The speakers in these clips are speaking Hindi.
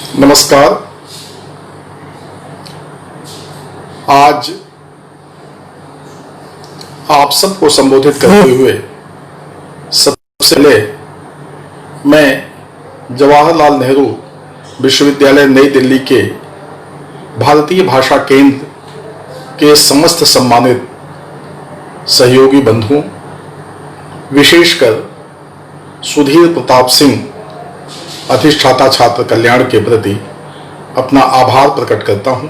नमस्कार। आज आप सबको संबोधित करते हुए सबसे पहले मैं जवाहरलाल नेहरू विश्वविद्यालय नई दिल्ली के भारतीय भाषा केंद्र के समस्त सम्मानित सहयोगी बंधुओं, विशेषकर सुधीर प्रताप सिंह अधिष्ठाता छात्र कल्याण के प्रति अपना आभार प्रकट करता हूं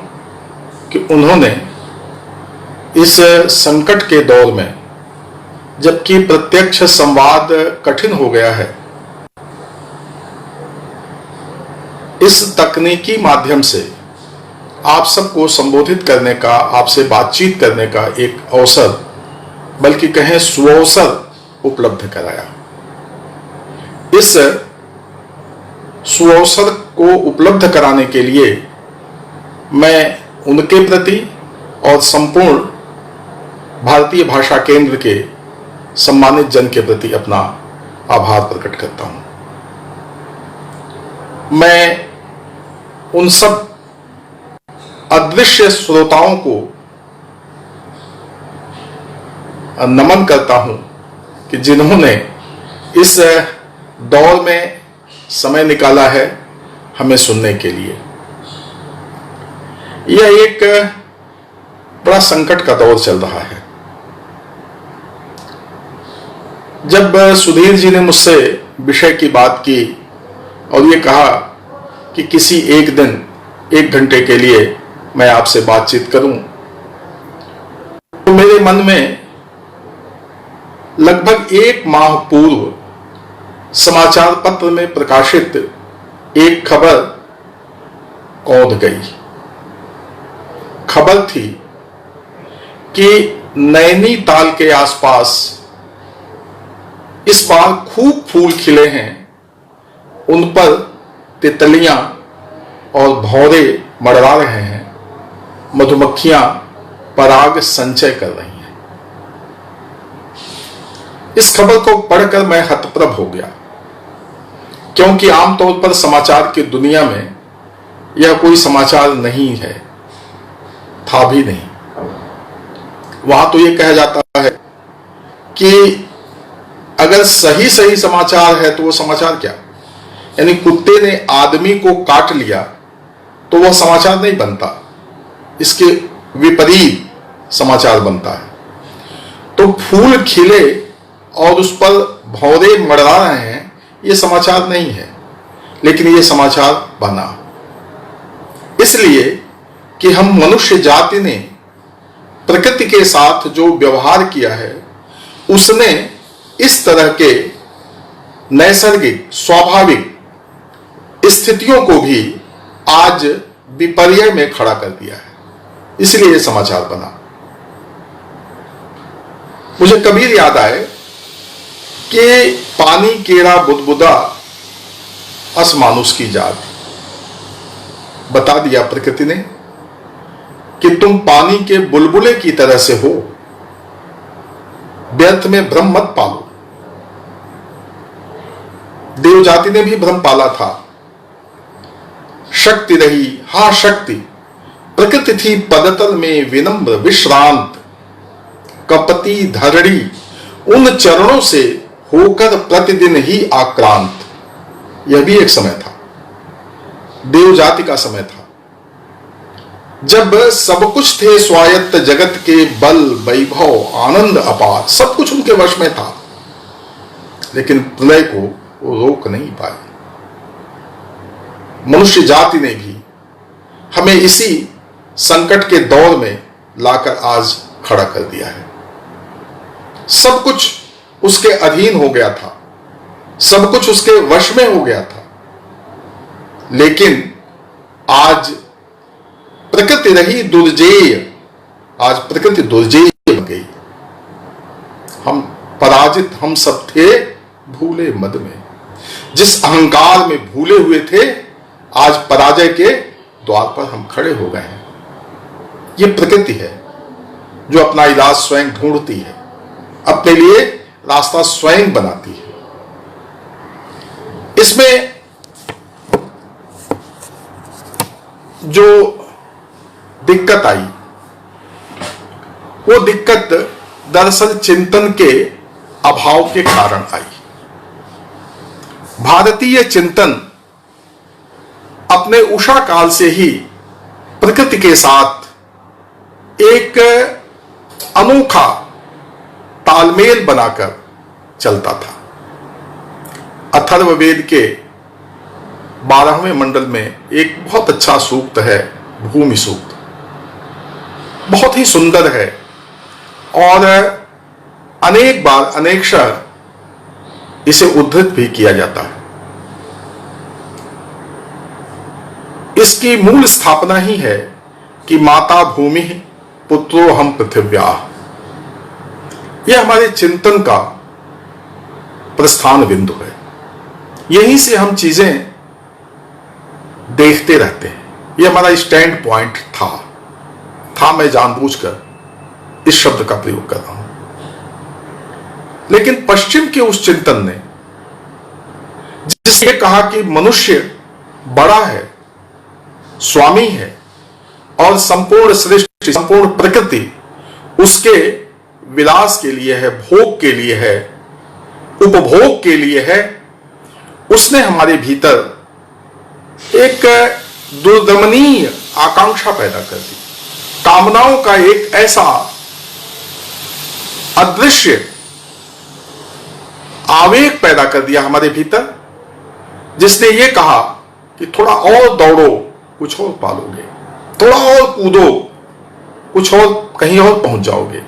कि उन्होंने इस संकट के दौर में, जबकि प्रत्यक्ष संवाद कठिन हो गया है, इस तकनीकी माध्यम से आप सबको संबोधित करने का, आपसे बातचीत करने का एक अवसर, बल्कि कहें सुअवसर उपलब्ध कराया। इस सुअवसर को उपलब्ध कराने के लिए मैं उनके प्रति और संपूर्ण भारतीय भाषा केंद्र के सम्मानित जन के प्रति अपना आभार प्रकट करता हूं। मैं उन सब अदृश्य श्रोताओं को नमन करता हूं कि जिन्होंने इस दौर में समय निकाला है हमें सुनने के लिए। यह एक बड़ा संकट का दौर चल रहा है। जब सुधीर जी ने मुझसे विषय की बात की और ये कहा कि किसी एक दिन 1 घंटे के लिए मैं आपसे बातचीत करूं, तो मेरे मन में लगभग 1 माह पूर्व समाचार पत्र में प्रकाशित एक खबर कौंध गई। खबर थी कि नैनीताल के आसपास इस बार खूब फूल खिले हैं, उन पर तितलियां और भौरे मंडरा रहे हैं, मधुमक्खियां पराग संचय कर रही हैं। इस खबर को पढ़कर मैं हतप्रभ हो गया, क्योंकि आमतौर पर समाचार की दुनिया में यह कोई समाचार नहीं है, था भी नहीं। वहां तो यह कहा जाता है कि अगर सही सही समाचार है तो वो समाचार क्या, यानी कुत्ते ने आदमी को काट लिया तो वह समाचार नहीं बनता, इसके विपरीत समाचार बनता है। तो फूल खिले और उस पर भौरे मंडरा रहे हैं, यह समाचार नहीं है, लेकिन यह समाचार बना इसलिए कि हम मनुष्य जाति ने प्रकृति के साथ जो व्यवहार किया है, उसने इस तरह के नैसर्गिक स्वाभाविक स्थितियों को भी आज विपर्य में खड़ा कर दिया है, इसलिए यह समाचार बना। मुझे कबीर याद आए कि पानी केरा बुदबुदा अस मानुष की जात। बता दिया प्रकृति ने कि तुम पानी के बुलबुले की तरह से हो, व्यर्थ में भ्रम मत पालो। देव जाति ने भी भ्रम पाला था। शक्ति रही, हा शक्ति, प्रकृति थी पदतल में विनम्र विश्रांत, कपति धरणी उन चरणों से होकर प्रतिदिन ही आक्रांत। यह भी एक समय था, देव जाति का समय था, जब सब कुछ थे स्वायत्त जगत के, बल वैभव आनंद अपार, सब कुछ उनके वश में था, लेकिन प्रलय को वो रोक नहीं पाए। मनुष्य जाति ने भी हमें इसी संकट के दौर में लाकर आज खड़ा कर दिया है। सब कुछ उसके अधीन हो गया था, सब कुछ उसके वश में हो गया था, लेकिन आज प्रकृति रही दुर्जेय, आज प्रकृति दुर्जेय बन गई। हम पराजित हम सब थे भूले मद में, जिस अहंकार में भूले हुए थे, आज पराजय के द्वार पर हम खड़े हो गए हैं। यह प्रकृति है जो अपना इलाज स्वयं ढूंढती है, अपने लिए रास्ता स्वयं बनाती है। इसमें जो दिक्कत आई वो दिक्कत दरअसल चिंतन के अभाव के कारण आई। भारतीय चिंतन अपने उषा काल से ही प्रकृति के साथ एक अनोखा तालमेल बनाकर चलता था। अथर्ववेद के 12वें मंडल में एक बहुत अच्छा सूक्त है, भूमि सूक्त, बहुत ही सुंदर है और अनेक बार अनेकशः इसे उद्धृत भी किया जाता है। इसकी मूल स्थापना ही है कि माता भूमि पुत्रो हम पृथिव्या। यह हमारे चिंतन का प्रस्थान बिंदु है। यहीं से हम चीजें देखते रहते हैं। यह हमारा स्टैंड पॉइंट था मैं जानबूझकर इस शब्द का प्रयोग कर रहा हूं। लेकिन पश्चिम के उस चिंतन ने जिसने कहा कि मनुष्य बड़ा है, स्वामी है और संपूर्ण सृष्टि, संपूर्ण प्रकृति उसके विलास के लिए है, भोग के लिए है, उपभोग के लिए है, उसने हमारे भीतर एक दुर्दमनीय आकांक्षा पैदा कर दी। कामनाओं का एक ऐसा अदृश्य आवेग पैदा कर दिया हमारे भीतर, जिसने ये कहा कि थोड़ा और दौड़ो कुछ और पालोगे, थोड़ा और कूदो कुछ और कहीं और पहुंच जाओगे।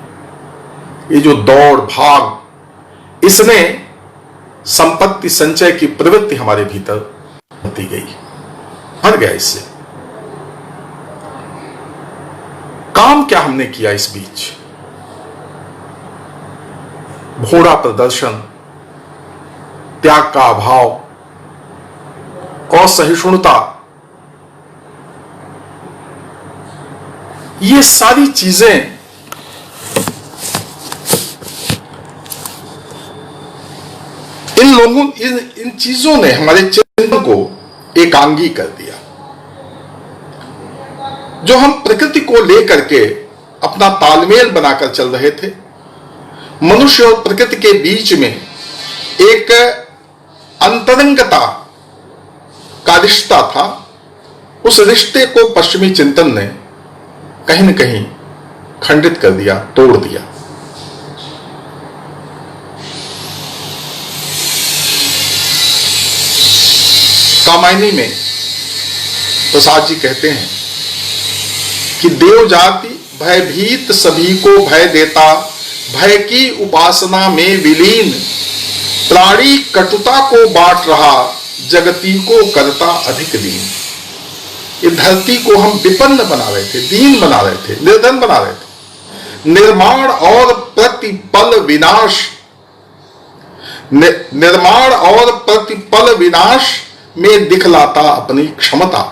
ये जो दौड़ भाग, इसने संपत्ति संचय की प्रवृत्ति हमारे भीतर होती गई, भर गया इससे। काम क्या हमने किया इस बीच? भोड़ा प्रदर्शन, त्याग का अभाव, असहिष्णुता, ये सारी चीजें इन चीजों ने हमारे चिंतन को एकांगी कर दिया। जो हम प्रकृति को लेकर के अपना तालमेल बनाकर चल रहे थे, मनुष्य और प्रकृति के बीच में एक अंतरंगता का रिश्ता था, उस रिश्ते को पश्चिमी चिंतन ने कहीं न कहीं खंडित कर दिया, तोड़ दिया। कामायनी में प्रसाद जी कहते हैं कि देव जाति भयभीत सभी को भय देता, भय की उपासना में विलीन, प्राणी कटुता को बांट रहा, जगती को करता अधिक दीन। ये धरती को हम विपन्न बना रहे थे, दीन बना रहे थे, निर्धन बना रहे थे। निर्माण और प्रतिपल विनाश, निर्माण और प्रतिपल विनाश में दिखलाता अपनी क्षमता।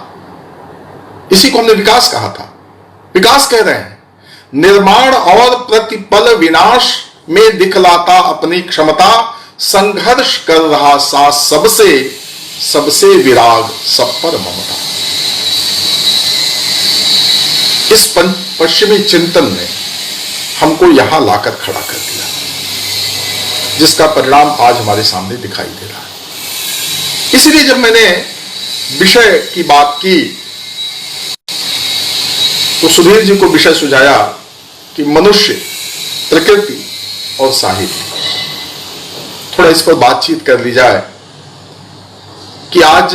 इसी को हमने विकास कहा था। विकास कह रहे हैं, निर्माण और प्रतिपल विनाश में दिखलाता अपनी क्षमता, संघर्ष कर रहा सा सबसे, सबसे विराग, सब पर ममता। इस पश्चिमी चिंतन ने हमको यहां लाकर खड़ा कर दिया, जिसका परिणाम आज हमारे सामने दिखाई दे रहा है। इसलिए जब मैंने विषय की बात की तो सुधीर जी को विषय सुझाया कि मनुष्य, प्रकृति और साहित्य। थोड़ा इस पर बातचीत कर ली जाए कि आज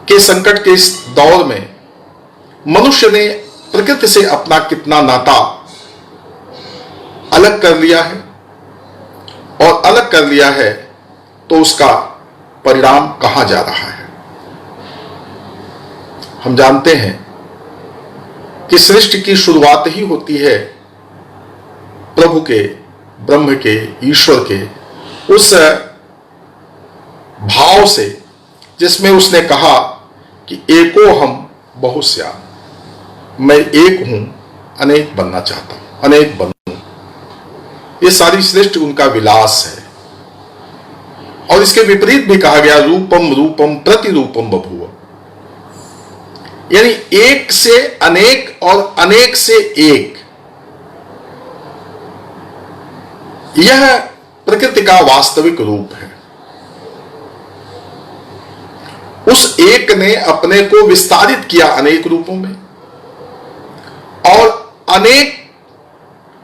के संकट के इस दौर में मनुष्य ने प्रकृति से अपना कितना नाता अलग कर लिया है, और अलग कर लिया है तो उसका परिणाम कहां जा रहा है। हम जानते हैं कि सृष्टि की शुरुआत ही होती है प्रभु के, ब्रह्म के, ईश्वर के उस भाव से, जिसमें उसने कहा कि एको हम बहुश्याम, मैं एक हूं, अनेक बनना चाहता हूं, अनेक बनूं। ये सारी सृष्टि उनका विलास है। और इसके विपरीत भी कहा गया, रूपम रूपम प्रतिरूपम बभूव। यानी एक से अनेक और अनेक से एक, यह प्रकृति का वास्तविक रूप है। उस एक ने अपने को विस्तारित किया अनेक रूपों में, और अनेक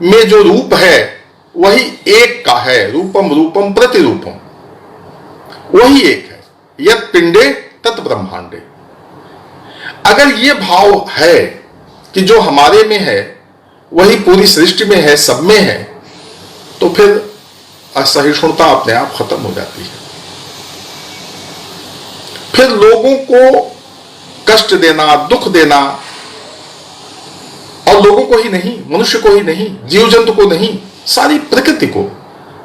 में जो रूप है वही एक का है। रूपम रूपम प्रतिरूपम, वही एक है। यत् पिंडे तत् ब्रह्मांडे। अगर यह भाव है कि जो हमारे में है वही पूरी सृष्टि में है, सब में है, तो फिर असहिष्णुता अपने आप खत्म हो जाती है। फिर लोगों को कष्ट देना, दुख देना, और लोगों को ही नहीं, मनुष्य को ही नहीं, जीव जंतु को नहीं, सारी प्रकृति को,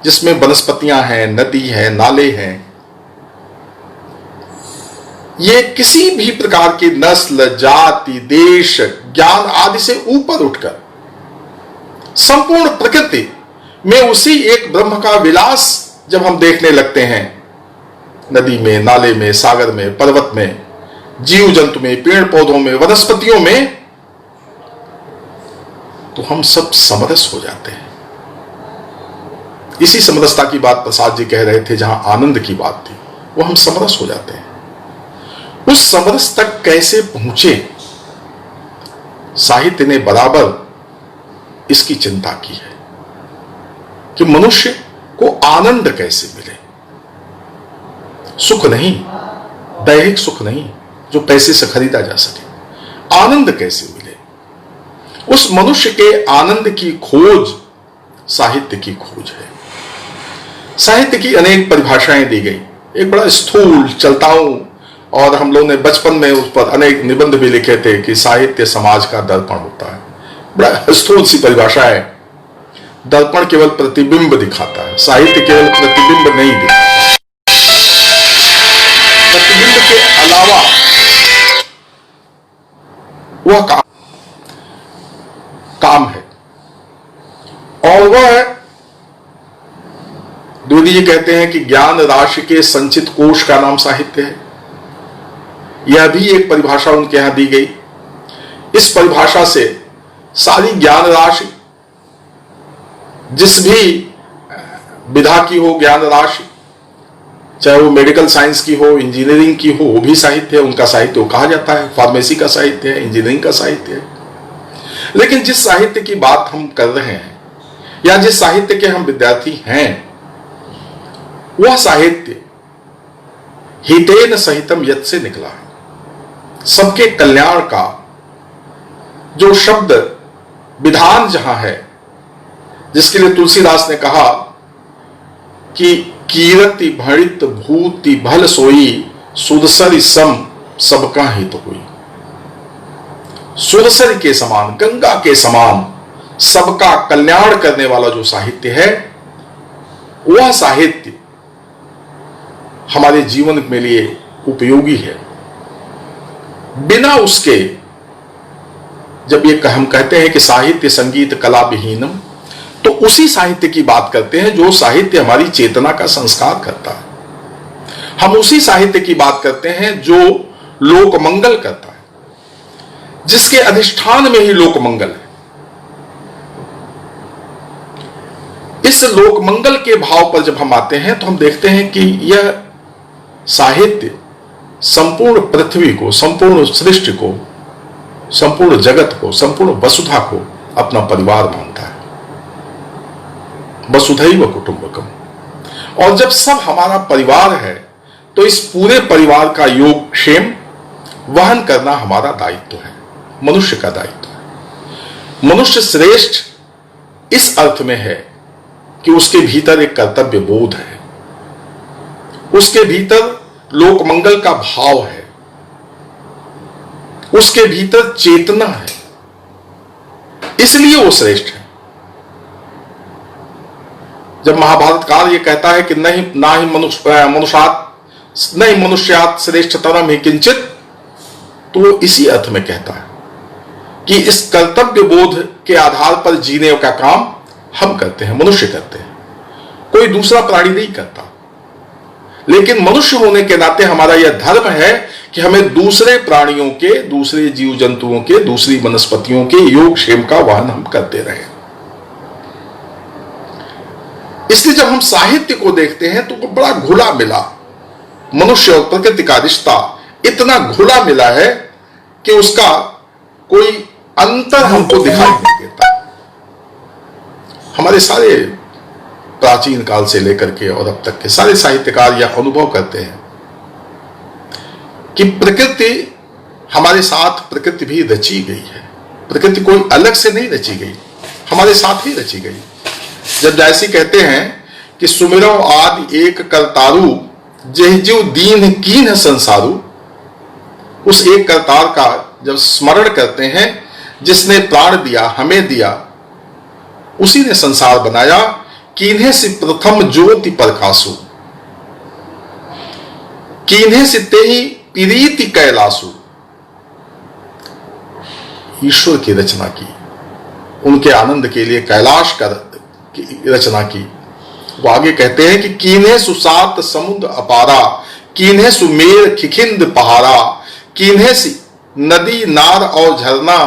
जिसमें वनस्पतियां हैं, नदी है, नाले हैं, ये किसी भी प्रकार की नस्ल, जाति, देश, ज्ञान आदि से ऊपर उठकर संपूर्ण प्रकृति में उसी एक ब्रह्म का विलास जब हम देखने लगते हैं, नदी में, नाले में, सागर में, पर्वत में, जीव जंतु में, पेड़ पौधों में, वनस्पतियों में, तो हम सब समरस हो जाते हैं। इसी समरसता की बात प्रसाद जी कह रहे थे, जहां आनंद की बात थी, वो हम समरस हो जाते हैं। उस समरस तक कैसे पहुंचे, साहित्य ने बराबर इसकी चिंता की है कि मनुष्य को आनंद कैसे मिले। सुख नहीं, दैहिक सुख नहीं जो पैसे से खरीदा जा सके, आनंद कैसे मिले। उस मनुष्य के आनंद की खोज साहित्य की खोज है। साहित्य की अनेक परिभाषाएं दी गई। एक बड़ा स्थूल चलता हूं, और हम लोगों ने बचपन में उस पर अनेक निबंध भी लिखे थे कि साहित्य समाज का दर्पण होता है। बड़ा स्थूल सी परिभाषा है। दर्पण केवल प्रतिबिंब दिखाता है, साहित्य केवल प्रतिबिंब नहीं दिखाता। प्रतिबिंब के अलावा वह काम है, और वह द्विवेदी जी कहते हैं कि ज्ञान राशि के संचित कोश का नाम साहित्य है। यह भी एक परिभाषा उनके यहां दी गई। इस परिभाषा से सारी ज्ञान राशि, जिस भी विधा की हो ज्ञान राशि, चाहे वो मेडिकल साइंस की हो, इंजीनियरिंग की हो, वो भी साहित्य है। उनका साहित्य कहा जाता है। फार्मेसी का साहित्य है, इंजीनियरिंग का साहित्य है। लेकिन जिस साहित्य की बात हम कर रहे हैं, या जिस साहित्य के हम विद्यार्थी हैं, वह साहित्य हितेन सहितम यत् से निकला है। सबके कल्याण का जो शब्द विधान जहां है, जिसके लिए तुलसीदास ने कहा कि कीरति भणित भूति भल सोई, सुरसरी सम सबका हित हुई। सुरसरी के समान, गंगा के समान सबका कल्याण करने वाला जो साहित्य है, वह साहित्य हमारे जीवन के लिए उपयोगी है। बिना उसके, जब ये हम कहते हैं कि साहित्य संगीत कला विहीनम, तो उसी साहित्य की बात करते हैं जो साहित्य हमारी चेतना का संस्कार करता है। हम उसी साहित्य की बात करते हैं जो लोक मंगल करता है, जिसके अधिष्ठान में ही लोक मंगल है। इस लोक मंगल के भाव पर जब हम आते हैं तो हम देखते हैं कि यह साहित्य संपूर्ण पृथ्वी को, संपूर्ण सृष्टि को, संपूर्ण जगत को, संपूर्ण वसुधा को अपना परिवार मानता है। वसुधैव कुटुंबकम। और जब सब हमारा परिवार है तो इस पूरे परिवार का योग क्षेम वहन करना हमारा दायित्व है, मनुष्य का दायित्व है। मनुष्य श्रेष्ठ इस अर्थ में है कि उसके भीतर एक कर्तव्य बोध है, उसके भीतर लोक मंगल का भाव है, उसके भीतर चेतना है, इसलिए वो श्रेष्ठ है। जब महाभारत काल ये कहता है कि नहीं ना ही मनुष्यात नहीं मनुष्यात श्रेष्ठतरम ही किंचित, तो वो इसी अर्थ में कहता है कि इस कर्तव्य बोध के आधार पर जीने का काम हम करते हैं, मनुष्य करते हैं, कोई दूसरा प्राणी नहीं करता। लेकिन मनुष्य होने के नाते हमारा यह धर्म है कि हमें दूसरे प्राणियों के, दूसरे जीव जंतुओं के, दूसरी वनस्पतियों के योगक्षेम का वहन हम करते रहे। इसलिए जब हम साहित्य को देखते हैं तो वो बड़ा घुला मिला, मनुष्य और प्रकृति का रिश्ता इतना घुला मिला है कि उसका कोई अंतर हमको दिखाई नहीं देता। हमारे सारे प्राचीन काल से लेकर के और अब तक के सारे साहित्यकार यह अनुभव करते हैं कि प्रकृति हमारे साथ, प्रकृति भी रची गई है। प्रकृति कोई अलग से नहीं रची गई, हमारे साथ ही रची गई। जब जैसे कहते हैं कि सुमिरो आदि एक करतारू, जेह जीव दीन कीन संसारू, उस एक करतार का जब स्मरण करते हैं जिसने प्राण दिया, हमें दिया, उसी ने संसार बनाया। कीन्हे से प्रथम ज्योति प्रकाशु, कीन्हे से तेहि प्रीति कैलासु। ईश्वर की रचना की, उनके आनंद के लिए कैलाश की रचना की। वो आगे कहते हैं कि कीन्हे सुसात समुद्र अपारा, कीन्हे सुमेर खिखिंद पहाड़ा, कीन्हे सी नदी नार और झरना,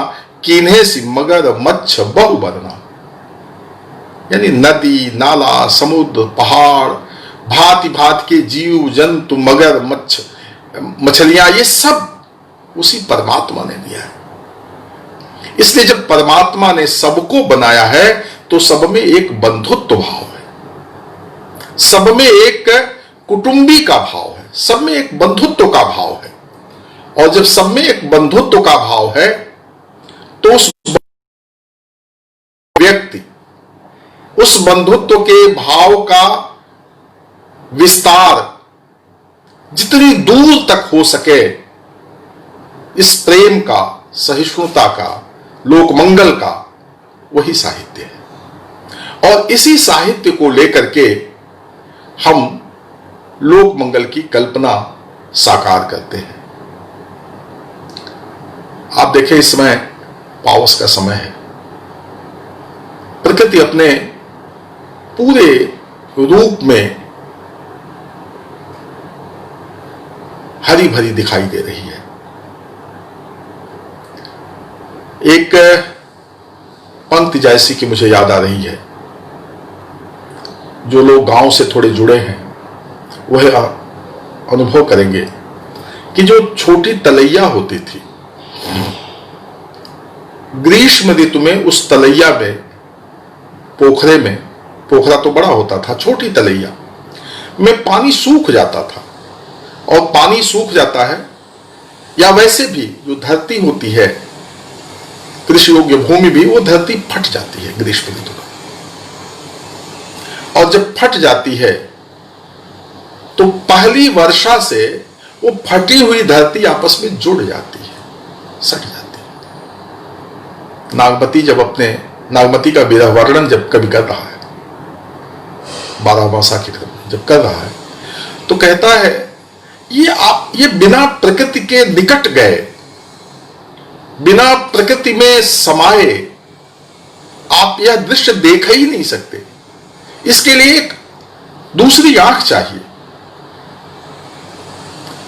कीन्हे सी मगर मच्छ बहुबरना। यानी नदी, नाला, समुद्र, पहाड़, भांति भांति के जीव जंतु, मगर, मछलियां, ये सब उसी परमात्मा ने दिया है। इसलिए जब परमात्मा ने सबको बनाया है तो सब में एक बंधुत्व भाव है, सब में एक कुटुंबी का भाव है, सब में एक बंधुत्व का भाव है। और जब सब में एक बंधुत्व का भाव है तो उस व्यक्ति, उस बंधुत्व के भाव का विस्तार जितनी दूर तक हो सके, इस प्रेम का, सहिष्णुता का, लोकमंगल का, वही साहित्य है। और इसी साहित्य को लेकर के हम लोकमंगल की कल्पना साकार करते हैं। आप देखें, इस समय पावस का समय है। प्रकृति अपने पूरे रूप में हरी भरी दिखाई दे रही है। एक पंक्ति जैसी कि मुझे याद आ रही है, जो लोग गांव से थोड़े जुड़े हैं वह अनुभव करेंगे कि जो छोटी तलैया होती थी, ग्रीष्म ऋतु में उस तलैया में, पोखरे में, पोखरा तो बड़ा होता था, छोटी तलैया में पानी सूख जाता था। और पानी सूख जाता है, या वैसे भी जो धरती होती है, कृषि योग्य भूमि भी, वो धरती फट जाती है ग्रीष्म ऋतु में। और जब फट जाती है तो पहली वर्षा से वो फटी हुई धरती आपस में जुड़ जाती है, सट जाती है। नागमती जब अपने नागमती का विरह वर्णन जब कभी कर रहा है, 12 मासा की जब कर रहा है, तो कहता है ये बिना प्रकृति के निकट गए, बिना प्रकृति में समाये आप यह दृश्य देख ही नहीं सकते। इसके लिए एक दूसरी आंख चाहिए।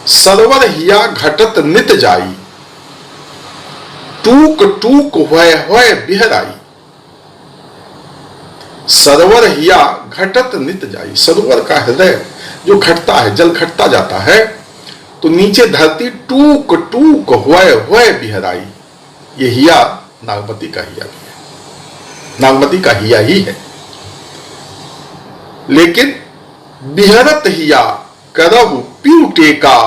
सरोवर हिया घटत नित जाई, टूक टूक होय बिहराई। सरोवर हिया घटत नित जाई, सरोवर का हृदय जो घटता है, जल घटता जाता है, तो नीचे धरती टूक टूक होय बिहराई। ये हिया नागमती का हिया भी है, नागमती का हिया ही है। लेकिन बिहरत हिया करहु पीऊ टेका,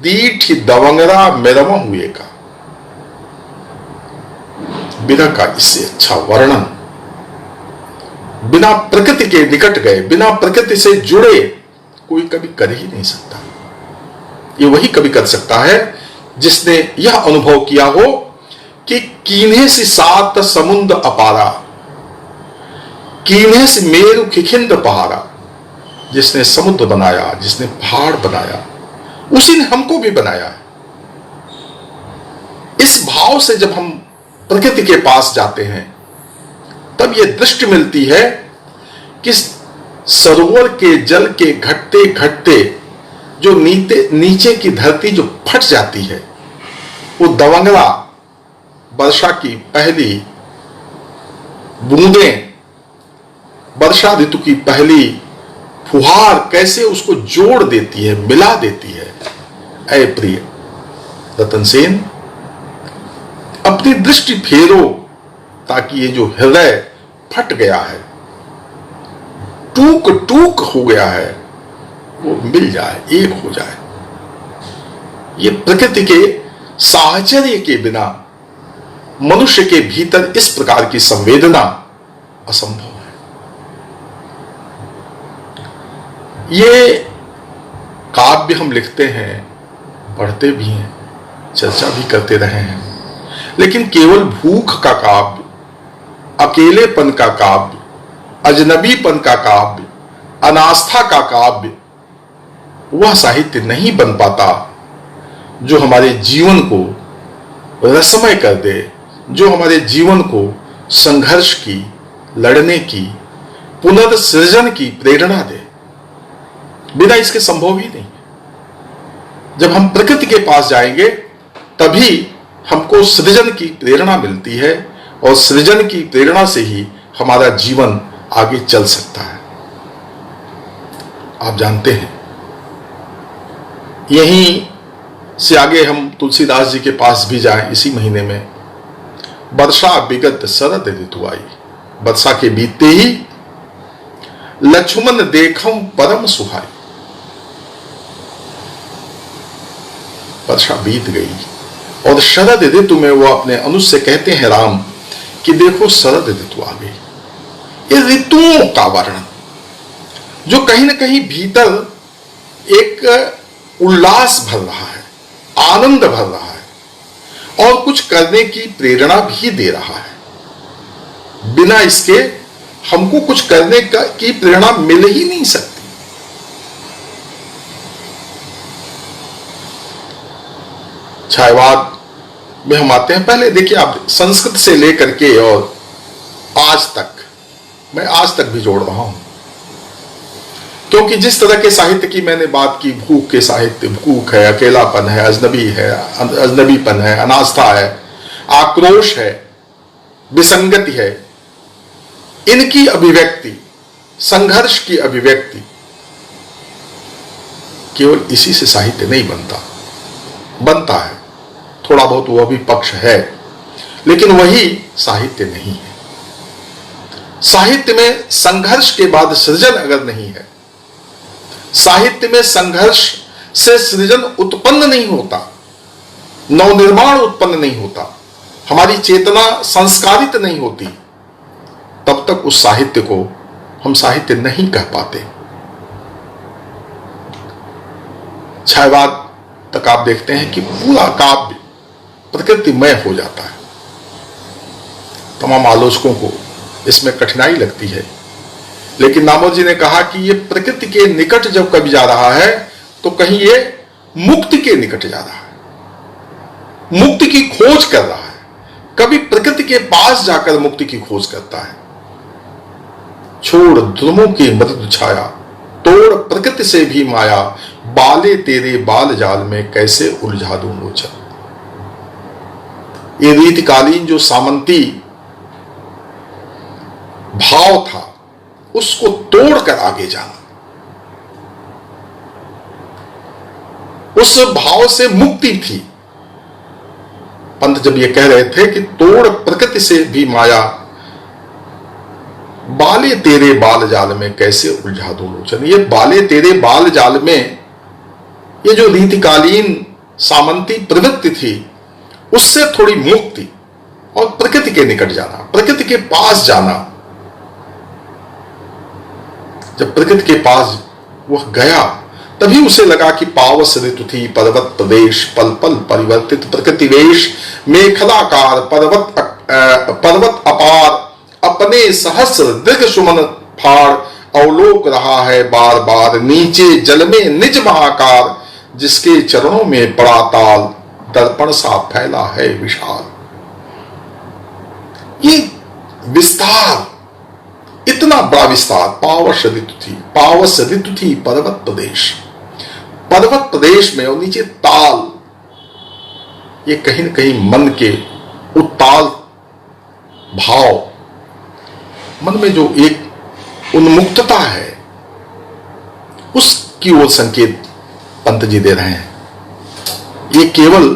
दीठ दवंगरा मेरम हुए का। बिरह का इससे अच्छा वर्णन बिना प्रकृति के निकट गए, बिना प्रकृति से जुड़े कोई कभी कर ही नहीं सकता। ये वही कभी कर सकता है जिसने यह अनुभव किया हो कि कीन्हे से सात समुद्र अपारा, कीन्हे से मेरु खिखिंद पहाड़ा। जिसने समुद्र बनाया, जिसने पहाड़ बनाया, उसी ने हमको भी बनाया है। इस भाव से जब हम प्रकृति के पास जाते हैं तब यह दृष्टि मिलती है कि सरोवर के जल के घटते घटते जो नीचे की धरती जो फट जाती है, वो दवंगला वर्षा की पहली बूंदें, वर्षा ऋतु की पहली फुहार कैसे उसको जोड़ देती है, मिला देती है। ऐ प्रिय रतन सेन, अपनी दृष्टि फेरो ताकि ये जो हृदय फट गया है, टूक टूक हो गया है, वो मिल जाए, एक हो जाए। ये प्रकृति के साहचर्य के बिना मनुष्य के भीतर इस प्रकार की संवेदना असंभव है। ये काव्य हम लिखते हैं, पढ़ते भी हैं, चर्चा भी करते रहे हैं, लेकिन केवल भूख का काव्य, अकेलेपन का काव्य, अजनबीपन का काव्य, अनास्था का काव्य वह साहित्य नहीं बन पाता जो हमारे जीवन को रसमय कर दे, जो हमारे जीवन को संघर्ष की, लड़ने की, पुनर्सृजन की प्रेरणा दे। बिना इसके संभव ही नहीं। जब हम प्रकृति के पास जाएंगे तभी हमको सृजन की प्रेरणा मिलती है, और सृजन की प्रेरणा से ही हमारा जीवन आगे चल सकता है। आप जानते हैं, यहीं से आगे हम तुलसीदास जी के पास भी जाएं, इसी महीने में वर्षा विगत शरद ऋतु आई, वर्षा के बीतते ही लक्ष्मण देखम परम सुहाई। वर्षा बीत गई और शरद ऋतु में वो अपने अनुज से कहते हैं राम कि देखो शरद ऋतु आ गई। ये ऋतुओं का वर्णन जो कहीं ना कहीं भीतर एक उल्लास भर रहा है, आनंद भर रहा है और कुछ करने की प्रेरणा भी दे रहा है। बिना इसके हमको कुछ करने की प्रेरणा मिल ही नहीं सकती। छायावाद में हम आते हैं। पहले देखिए, आप संस्कृत से लेकर के और आज तक, मैं आज तक भी जोड़ रहा हूं, क्योंकि जिस तरह के साहित्य की मैंने बात की, भूख के साहित्य, भूख है, अकेलापन है, अजनबीपन है, अनास्था है, आक्रोश है, विसंगति है, इनकी अभिव्यक्ति, संघर्ष की अभिव्यक्ति, केवल इसी से साहित्य नहीं बनता है। थोड़ा बहुत वह भी पक्ष है, लेकिन वही साहित्य नहीं है। साहित्य में संघर्ष के बाद सृजन अगर नहीं है, साहित्य में संघर्ष से सृजन उत्पन्न नहीं होता, नवनिर्माण उत्पन्न नहीं होता, हमारी चेतना संस्कारित नहीं होती, तब तक उस साहित्य को हम साहित्य नहीं कह पाते। छायावाद तक आप देखते हैं कि पूरा काव्य प्रकृतिमय हो जाता है। तमाम आलोचकों को इसमें कठिनाई लगती है, लेकिन नामोजी ने कहा कि ये प्रकृति के निकट जब कभी जा रहा है तो कहीं ये मुक्ति के निकट जा रहा है, मुक्ति की खोज कर रहा है, कभी प्रकृति के पास जाकर मुक्ति की खोज करता है। छोड़ ध्रुवों की मृदु छाया, तोड़ प्रकृति से भी माया, बाले तेरे बाल जाल में कैसे उलझा दूं लोचन। ये रीतिकालीन जो सामंती भाव था, उसको तोड़कर आगे जाना, उस भाव से मुक्ति थी। पंत जब ये कह रहे थे कि तोड़ प्रकृति से भी माया, बाले तेरे बाल जाल में कैसे उलझा दो लोचन। ये बाले तेरे बाल जाल में, ये जो रीतिकालीन सामंती प्रवृत्ति थी, उससे थोड़ी मुक्ति और प्रकृति के निकट जाना, प्रकृति के पास जाना। जब प्रकृति के पास वह गया तभी उसे लगा कि पावस ऋतु थी पर्वत प्रदेश, पल पल परिवर्तित प्रकृति वेश, मेखलाकार पर्वत अपार, अपने सहस्र दीर्घ सुमन फाड़ अवलोक रहा है बार बार, नीचे जल में निज महाकार, जिसके चरणों में पड़ा ताल, दर्पण सा फैला है विशाल। ये विस्तार, इतना बड़ा विस्तार, पावस ऋतु थी पर्वत प्रदेश, पर्वत प्रदेश में और नीचे ताल, ये कहीं न कहीं मन के उत्ताल भाव, मन में जो एक उन्मुक्तता है, उसकी ओर संकेत पंत जी दे रहे हैं। ये केवल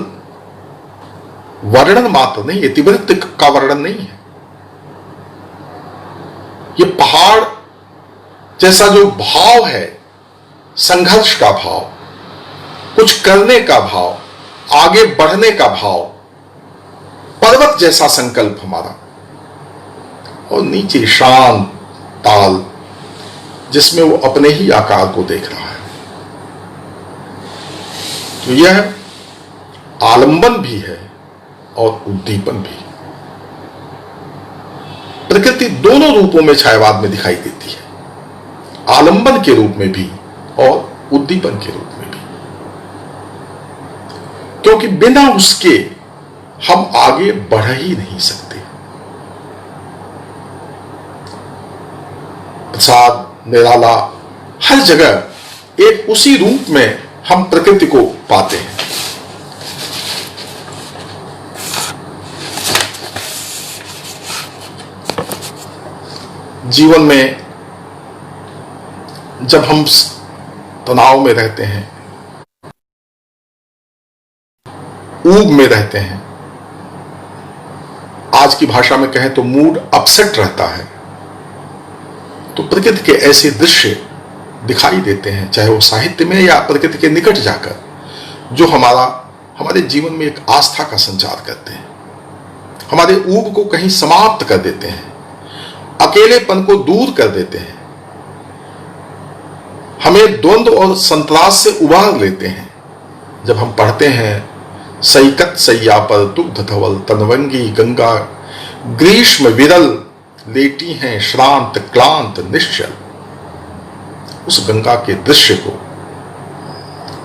वर्णन मात्र नहीं, इतिवृत्त का वर्णन नहीं है। ये पहाड़ जैसा जो भाव है, संघर्ष का भाव, कुछ करने का भाव, आगे बढ़ने का भाव, पर्वत जैसा संकल्प हमारा, और नीचे शांत ताल जिसमें वो अपने ही आकार को देख रहा है। तो यह आलंबन भी है और उद्दीपन भी। प्रकृति दोनों रूपों में छायावाद में दिखाई देती है, आलंबन के रूप में भी और उद्दीपन के रूप में भी, क्योंकि बिना उसके हम आगे बढ़ ही नहीं सकते। प्रसाद, निराला, हर जगह एक उसी रूप में हम प्रकृति को पाते हैं। जीवन में जब हम तनाव में रहते हैं, ऊब में रहते हैं, आज की भाषा में कहें तो मूड अपसेट रहता है, तो प्रकृति के ऐसे दृश्य दिखाई देते हैं, चाहे वो साहित्य में या प्रकृति के निकट जाकर, जो हमारे जीवन में एक आस्था का संचार करते हैं, हमारे ऊब को कहीं समाप्त कर देते हैं, अकेलेपन को दूर कर देते हैं, हमें द्वंद्व और संतरास से उबार लेते हैं। जब हम पढ़ते हैं सैकत सैया पर दुग्ध धवल तनवंगी गंगा ग्रीष्म विरल लेटी हैं श्रांत क्लांत निश्चल, उस गंगा के दृश्य को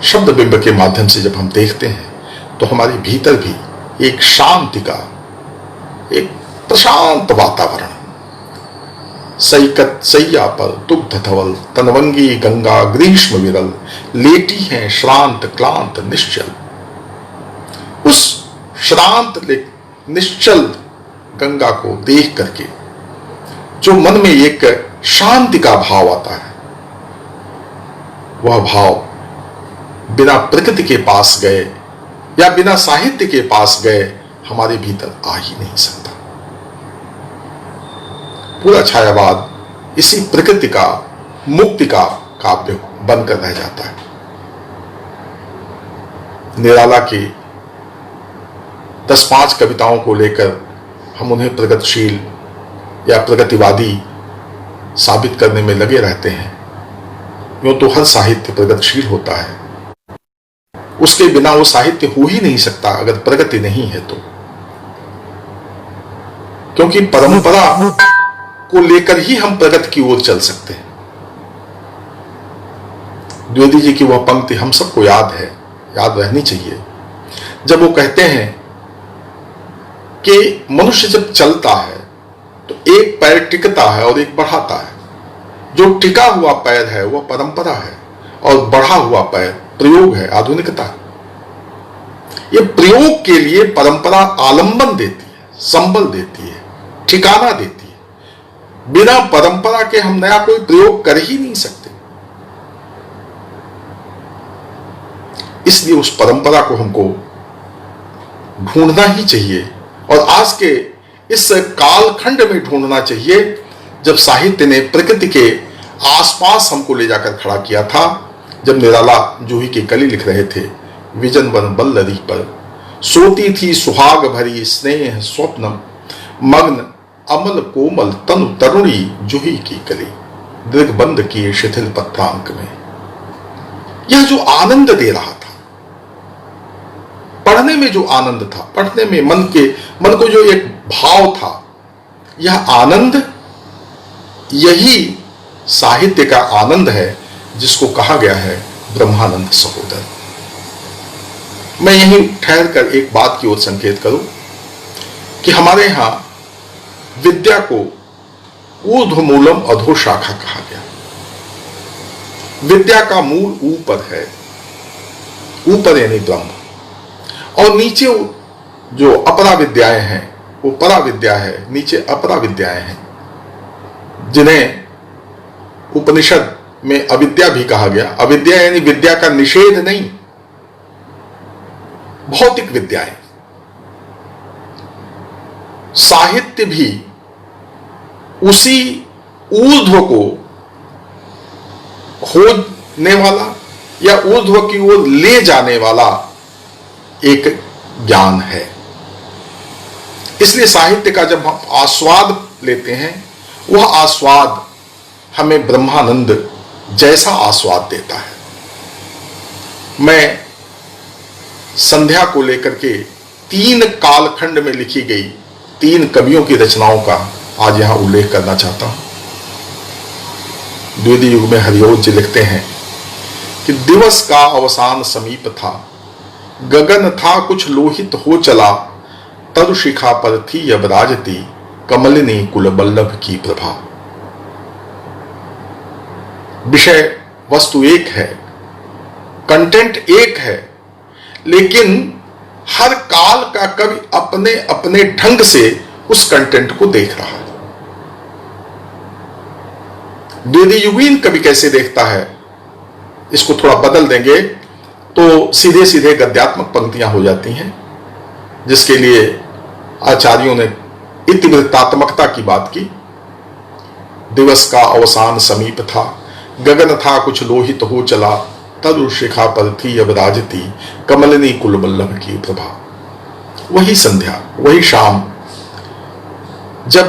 शब्द बिंब के माध्यम से जब हम देखते हैं तो हमारे भीतर भी एक शांति का, एक प्रशांत वातावरण, सैकत सैया पर दुग्ध धवल तनवंगी गंगा ग्रीष्म विरल लेटी हैं श्रांत क्लांत निश्चल, उस श्रांत निश्चल गंगा को देख करके जो मन में एक शांति का भाव आता है, वह भाव बिना प्रकृति के पास गए या बिना साहित्य के पास गए हमारे भीतर आ ही नहीं सकता। पूरा छायावाद इसी प्रकृति का, मुक्ति का काव्य बनकर रह जाता है। निराला की 10-5 कविताओं को लेकर हम उन्हें प्रगतिशील या प्रगतिवादी साबित करने में लगे रहते हैं। यूं तो हर साहित्य प्रगतिशील होता है, उसके बिना वो साहित्य हो ही नहीं सकता अगर प्रगति नहीं है तो, क्योंकि परंपरा को लेकर ही हम प्रगति की ओर चल सकते हैं। द्विवेदी जी की वह पंक्ति हम सबको याद है, याद रहनी चाहिए, जब वो कहते हैं कि मनुष्य जब चलता है तो एक पैर टिकता है और एक बढ़ाता है। जो टिका हुआ पैर है वह परंपरा है और बढ़ा हुआ पैर प्रयोग है, आधुनिकता है। यह प्रयोग के लिए परंपरा आलंबन देती है, संबल देती है, ठिकाना देती है। बिना परंपरा के हम नया कोई प्रयोग कर ही नहीं सकते। इसलिए उस परंपरा को हमको ढूंढना ही चाहिए और आज के इस कालखंड में ढूंढना चाहिए जब साहित्य ने प्रकृति के आसपास हमको ले जाकर खड़ा किया था। जब निराला जूही की कली लिख रहे थे, विजन वन बल्लरी पर सोती थी सुहाग भरी स्नेह स्वप्न मग्न अमल कोमल तनु तरुणी जूही की कली दृग्बंध किए शिथिल पत्रांक में। यह जो आनंद दे रहा था, पढ़ने में जो आनंद था, पढ़ने में मन को जो एक भाव था, यह आनंद यही साहित्य का आनंद है जिसको कहा गया है ब्रह्मानंद सहोदर। मैं यहीं ठहर कर एक बात की ओर संकेत करूं कि हमारे यहां विद्या को ऊर्ध्व मूलम अधो शाखा कहा गया। विद्या का मूल ऊपर है ऊपर यानी ब्रह्म, और नीचे जो अपरा विद्याएं हैं वो परा विद्या है, नीचे अपरा विद्याएं हैं, जिन्हें उपनिषद में अविद्या भी कहा गया। अविद्या यानी विद्या का निषेध नहीं, भौतिक विद्याएं। साहित्य भी उसी ऊर्ध्व को खोजने वाला या ऊर्ध्व की ओर ले जाने वाला एक ज्ञान है। इसलिए साहित्य का जब हम आस्वाद लेते हैं, वह आस्वाद हमें ब्रह्मानंद जैसा आस्वाद देता है। मैं संध्या को लेकर के 3 कालखंड में लिखी गई 3 कवियों की रचनाओं का आज यहां उल्लेख करना चाहता हूं। द्वितीय युग में हरिओज जी लिखते हैं कि दिवस का अवसान समीप था, गगन था कुछ लोहित हो चला, तरुशिखा पर थी अब राजती, कमलिनी कुलबल्लभ की प्रभा। विषय वस्तु एक है, कंटेंट एक है, लेकिन हर काल का कवि अपने अपने ढंग से उस कंटेंट को देख रहा है। द्वितीयुगीन कवि कैसे देखता है, इसको थोड़ा बदल देंगे तो सीधे सीधे गद्यात्मक पंक्तियां हो जाती हैं, जिसके लिए आचार्यों ने इतिवृत्तात्मकता की बात की। दिवस का अवसान समीप था, गगन था कुछ लोहित हो चला, तरुशिखा पर थी अब राजती, कमलिनी कुलबल्लभ की प्रभा। वही संध्या, वही शाम जब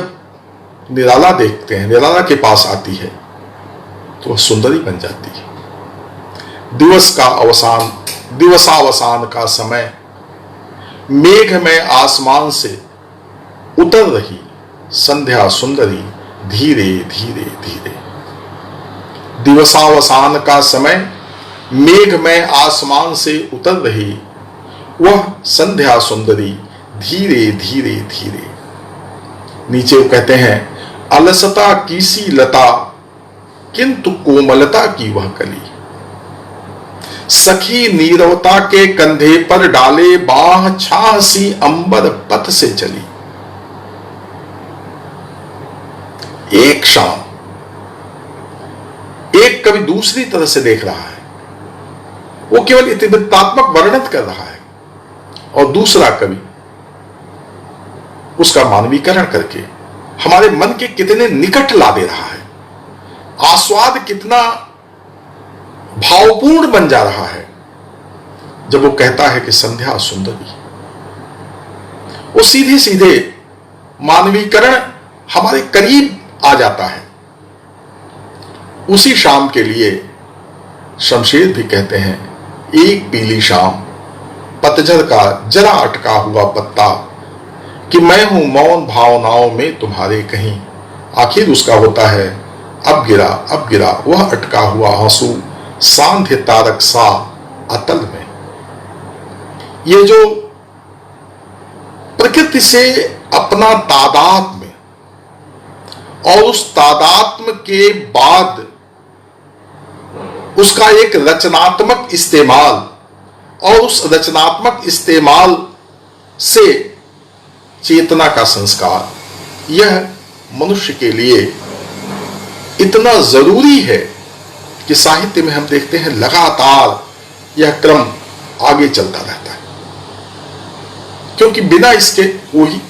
निराला देखते हैं, निराला के पास आती है तो वह सुंदरी बन जाती है। दिवस का अवसान, दिवसावसान का समय, मेघ में आसमान से उतर रही संध्या सुंदरी, धीरे धीरे धीरे। दिवसावसान का समय, मेघ में आसमान से उतर रही वह संध्या सुंदरी, धीरे धीरे धीरे। नीचे वो कहते हैं, अलसता की सी लता, किंतु कोमलता की वह कली, सखी नीरवता के कंधे पर डाले बाह, छाह सी अंबर पथ से चली। एक शाम एक कवि दूसरी तरह से देख रहा है, वो केवल इतिवृत्तात्मक वर्णन कर रहा है, और दूसरा कवि उसका मानवीकरण करके हमारे मन के कितने निकट ला दे रहा है, आस्वाद कितना भावपूर्ण बन जा रहा है जब वो कहता है कि संध्या सुंदरी। वो सीधे सीधे मानवीकरण हमारे करीब आ जाता है। उसी शाम के लिए शमशेर भी कहते हैं, एक पीली शाम, पतझड़ का जरा अटका हुआ पत्ता, कि मैं हूं मौन भावनाओं में तुम्हारे कहीं। आखिर उसका होता है, अब गिरा वह अटका हुआ आंसू, सांध्य तारक सा अतल में। ये जो प्रकृति से अपना तादात्म्य और उस तादात्म्य के बाद उसका एक रचनात्मक इस्तेमाल, और उस रचनात्मक इस्तेमाल से चेतना का संस्कार, यह मनुष्य के लिए इतना जरूरी है कि साहित्य में हम देखते हैं लगातार यह क्रम आगे चलता रहता है, क्योंकि बिना इसके कोई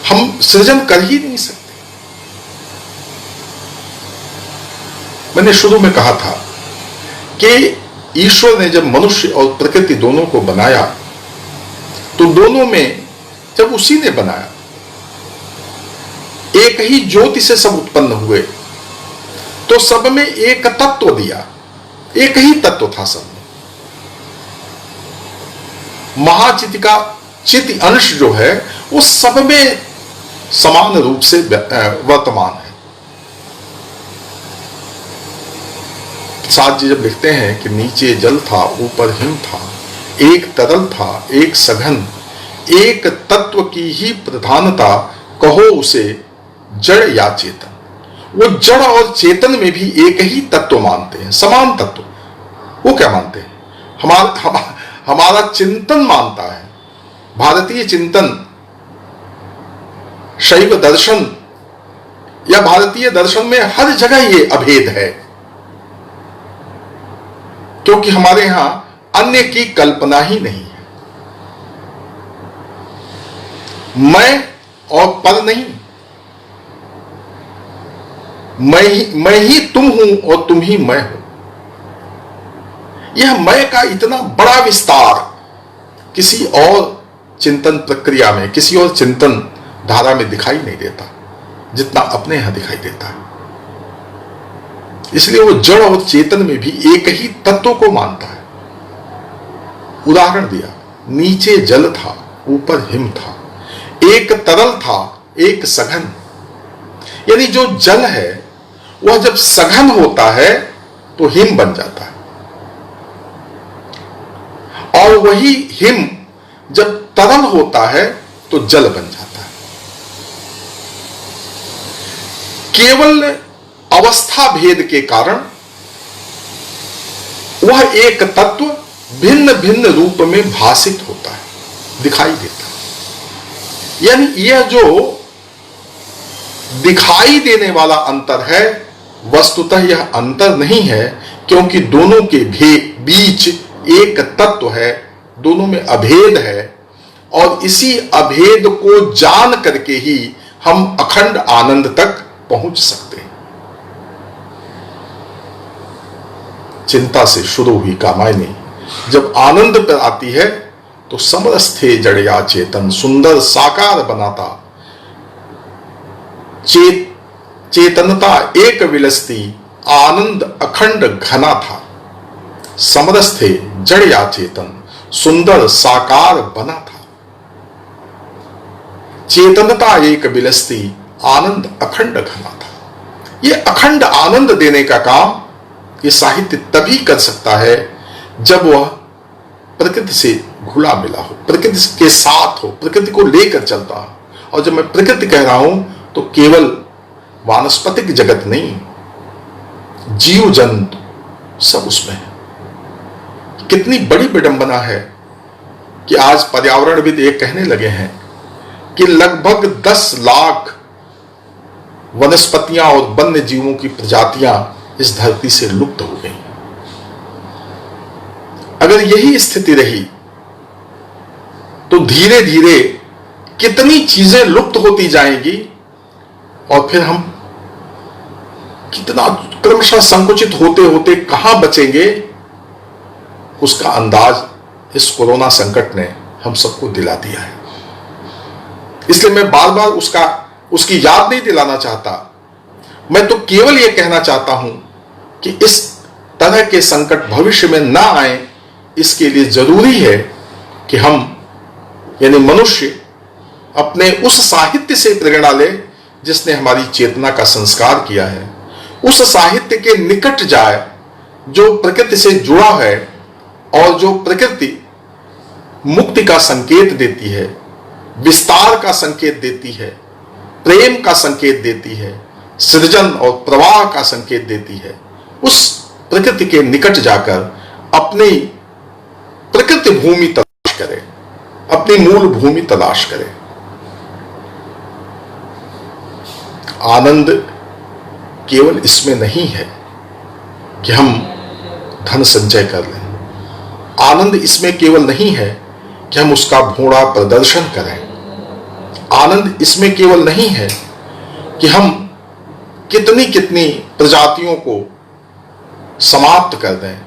हम सृजन कर ही नहीं सकते। मैंने शुरू में कहा था कि ईश्वर ने जब मनुष्य और प्रकृति दोनों को बनाया, तो दोनों में जब उसी ने बनाया, एक ही ज्योति से सब उत्पन्न हुए, तो सब में एक तत्व दिया, एक ही तत्व था सब में। महाचिति का चिति अंश जो है वो सब में समान रूप से वर्तमान है। साथ जी जब लिखते हैं कि नीचे जल था ऊपर हिम था, एक तरल था एक सघन, एक तत्व की ही प्रधानता, कहो उसे जड़ या चेतन। वो जड़ और चेतन में भी एक ही तत्व मानते हैं, समान तत्व। वो क्या मानते हैं? हमारा चिंतन मानता है, भारतीय चिंतन, शैव दर्शन या भारतीय दर्शन में हर जगह ये अभेद है, क्योंकि हमारे यहां अन्य की कल्पना ही नहीं है। मैं और पर नहीं, मैं ही तुम हूं और तुम ही मैं हूं। यह मैं का इतना बड़ा विस्तार किसी और चिंतन प्रक्रिया में, किसी और चिंतन धारा में दिखाई नहीं देता जितना अपने यहां दिखाई देता है। इसलिए वो जड़ और चेतन में भी एक ही तत्व को मानता है। उदाहरण दिया, नीचे जल था, ऊपर हिम था, एक तरल था, एक सघन। यानी जो जल है वह जब सघन होता है तो हिम बन जाता है, और वही हिम जब तरल होता है तो जल बन जाता है। केवल अवस्था भेद के कारण वह एक तत्व भिन्न भिन्न रूप में भासित होता है, दिखाई देता है। यानी यह जो दिखाई देने वाला अंतर है, वस्तुतः यह अंतर नहीं है, क्योंकि दोनों के बीच एक तत्व है, दोनों में अभेद है, और इसी अभेद को जान करके ही हम अखंड आनंद तक पहुंच सकते हैं। चिंता से शुरू हुई कामायनी जब आनंद पर आती है तो समरस्थे जड़या चेतन, सुंदर साकार बनाता चेतनता एक विलसती, आनंद अखंड घना था। समरस्थे जड़या चेतन, सुंदर साकार बना था। चेतनता एक विलसती, आनंद अखंड घना था। यह अखंड आनंद देने का काम ये साहित्य तभी कर सकता है जब वह प्रकृति से घुला मिला हो, प्रकृति के साथ हो, प्रकृति को लेकर चलता हो। और जब मैं प्रकृति कह रहा हूं तो केवल वानस्पतिक जगत नहीं, जीव जंतु सब उसमें है। कितनी बड़ी विडंबना है कि आज पर्यावरणविद ये कहने लगे हैं कि लगभग 10 लाख वनस्पतियां और वन्य जीवों की प्रजातियां इस धरती से लुप्त हो गई। अगर यही स्थिति रही तो धीरे धीरे कितनी चीजें लुप्त होती जाएंगी, और फिर हम कितना क्रमशः संकुचित होते होते कहां बचेंगे, उसका अंदाज इस कोरोना संकट ने हम सबको दिला दिया है। इसलिए मैं बार बार उसकी याद नहीं दिलाना चाहता। मैं तो केवल यह कहना चाहता हूं कि इस तरह के संकट भविष्य में ना आए, इसके लिए जरूरी है कि हम यानी मनुष्य अपने उस साहित्य से प्रेरणा ले जिसने हमारी चेतना का संस्कार किया है, उस साहित्य के निकट जाए जो प्रकृति से जुड़ा है और जो प्रकृति मुक्ति का संकेत देती है, विस्तार का संकेत देती है, प्रेम का संकेत देती है, सृजन और प्रवाह का संकेत देती है। उस प्रकृति के निकट जाकर अपनी प्रकृति भूमि तलाश करें, अपनी मूल भूमि तलाश करें। आनंद केवल इसमें नहीं है कि हम धन संचय कर लें, आनंद इसमें केवल नहीं है कि हम उसका भोड़ा प्रदर्शन करें, आनंद इसमें केवल नहीं है कि हम कितनी कितनी प्रजातियों को समाप्त कर दें।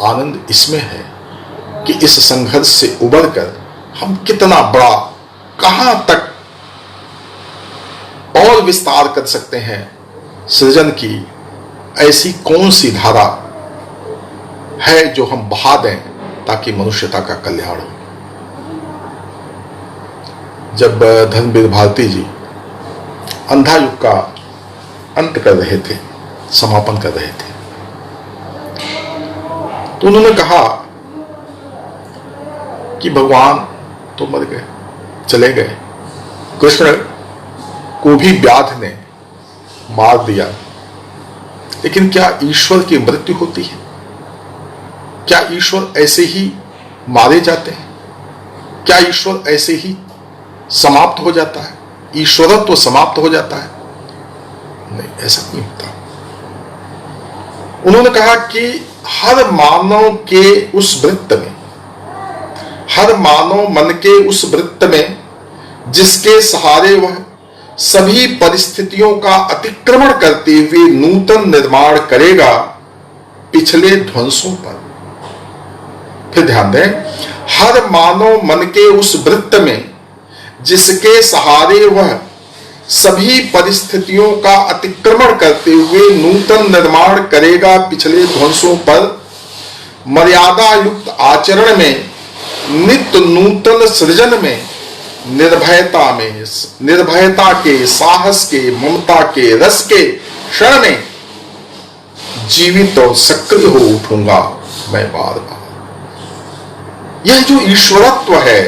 आनंद इसमें है कि इस संघर्ष से उबरकर हम कितना बड़ा, कहां तक और विस्तार कर सकते हैं। सृजन की ऐसी कौन सी धारा है जो हम बहा दें ताकि मनुष्यता का कल्याण हो। जब धर्मवीर भारती जी अंधा युग का अंत कर रहे थे, समापन कर रहे थे, तो उन्होंने कहा कि भगवान तो मर गए, चले गए, कृष्ण को भी व्याध ने मार दिया, लेकिन क्या ईश्वर की मृत्यु होती है? क्या ईश्वर ऐसे ही मारे जाते हैं? क्या ईश्वर ऐसे ही समाप्त हो जाता है? ईश्वरत्व तो समाप्त हो जाता है? नहीं, ऐसा नहीं होता। उन्होंने कहा कि हर मानव के उस वृत्त में, हर मानव मन के उस वृत्त में जिसके सहारे वह सभी परिस्थितियों का अतिक्रमण करते हुए नूतन निर्माण करेगा पिछले ध्वंसों पर। फिर ध्यान दें, हर मानव मन के उस वृत्त में जिसके सहारे वह सभी परिस्थितियों का अतिक्रमण करते हुए नूतन निर्माण करेगा पिछले ध्वंसों पर, मर्यादा युक्त आचरण में, नित्य नूतन सृजन में, निर्भयता में, निर्भयता के, साहस के, ममता के, रस के क्षण में जीवित और सक्रिय हो उठूंगा मैं बार बार। यह जो ईश्वरत्व है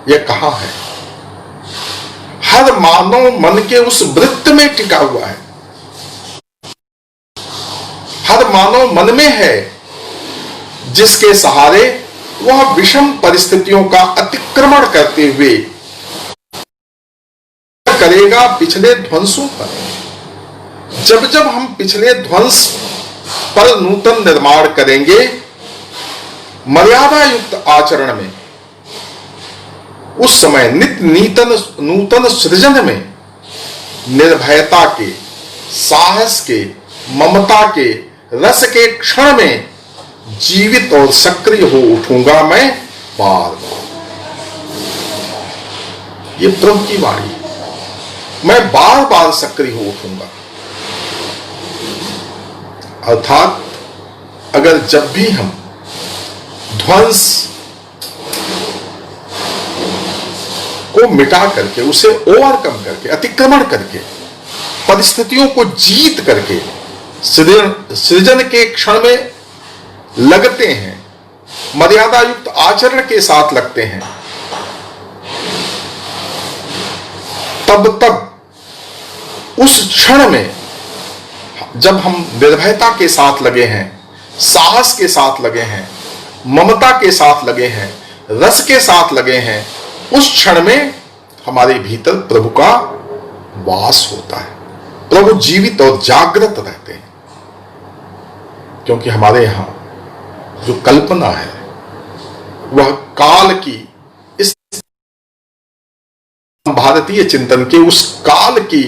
यह कहां है? हर मानव मन के उस वृत्त में टिका हुआ है, हर मानव मन में है जिसके सहारे वह विषम परिस्थितियों का अतिक्रमण करते हुए करेगा पिछले ध्वंसों पर। जब जब हम पिछले ध्वंस पर नूतन निर्माण करेंगे, मर्यादा युक्त आचरण में, उस समय नित्य नूतन सृजन में, निर्भयता के, साहस के, ममता के, रस के क्षण में जीवित और सक्रिय हो उठूंगा मैं बार बार। ये प्रभु की वाणी, मैं बार बार सक्रिय हो उठूंगा। अर्थात अगर जब भी हम ध्वंस को मिटा करके, उसे ओवरकम करके, अतिक्रमण करके, परिस्थितियों को जीत करके सृजन के क्षण में लगते हैं, मर्यादा युक्त आचरण के साथ लगते हैं, तब उस क्षण में जब हम निर्भयता के साथ लगे हैं, साहस के साथ लगे हैं, ममता के साथ लगे हैं, रस के साथ लगे हैं, उस क्षण में हमारे भीतर प्रभु का वास होता है। प्रभु जीवित और जागृत रहते हैं, क्योंकि हमारे यहां जो कल्पना है वह काल की, इस भारतीय चिंतन के उस काल की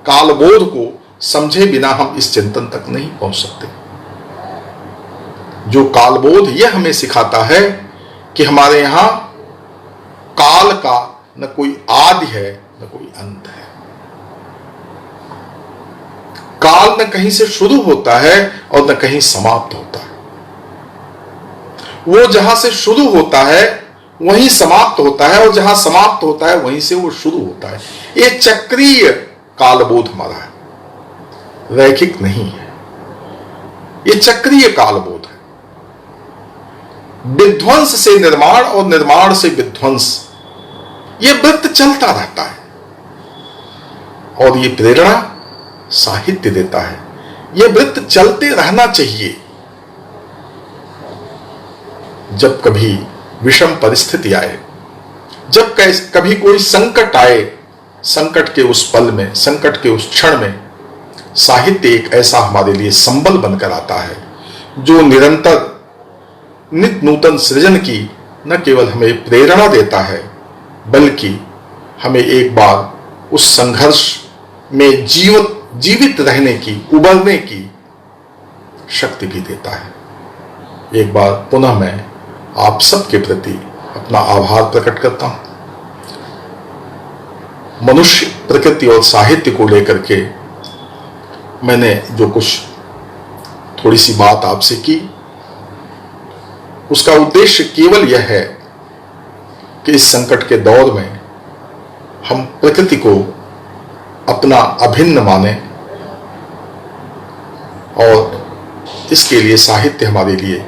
कालबोध को समझे बिना हम इस चिंतन तक नहीं पहुंच सकते। जो कालबोध यह हमें सिखाता है कि हमारे यहां काल का न कोई आदि है न कोई अंत है। काल न कहीं से शुरू होता है और न कहीं समाप्त होता है। वो जहां से शुरू होता है वहीं समाप्त होता है, और जहां समाप्त होता है वहीं से वो शुरू होता है। ये चक्रीय कालबोध हमारा है, रैखिक नहीं है। ये चक्रीय कालबोध है। विध्वंस से निर्माण और निर्माण से विध्वंस, ये वृत्त चलता रहता है, और ये प्रेरणा साहित्य देता है। ये वृत्त चलते रहना चाहिए। जब कभी विषम परिस्थिति आए, जब कभी कोई संकट आए, संकट के उस पल में, संकट के उस क्षण में साहित्य एक ऐसा हमारे लिए संबल बनकर आता है जो निरंतर नित्य नूतन सृजन की न केवल हमें प्रेरणा देता है, बल्कि हमें एक बार उस संघर्ष में जीवित रहने की, उबरने की शक्ति भी देता है। एक बार पुनः मैं आप सबके प्रति अपना आभार प्रकट करता हूं। मनुष्य, प्रकृति और साहित्य को लेकर के मैंने जो कुछ थोड़ी सी बात आपसे की, उसका उद्देश्य केवल यह है कि इस संकट के दौर में हम प्रकृति को अपना अभिन्न माने, और इसके लिए साहित्य हमारे लिए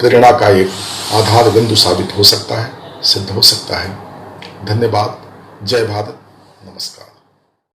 प्रेरणा का एक आधार बिंदु साबित हो सकता है, सिद्ध हो सकता है। धन्यवाद। जय भारत। नमस्कार।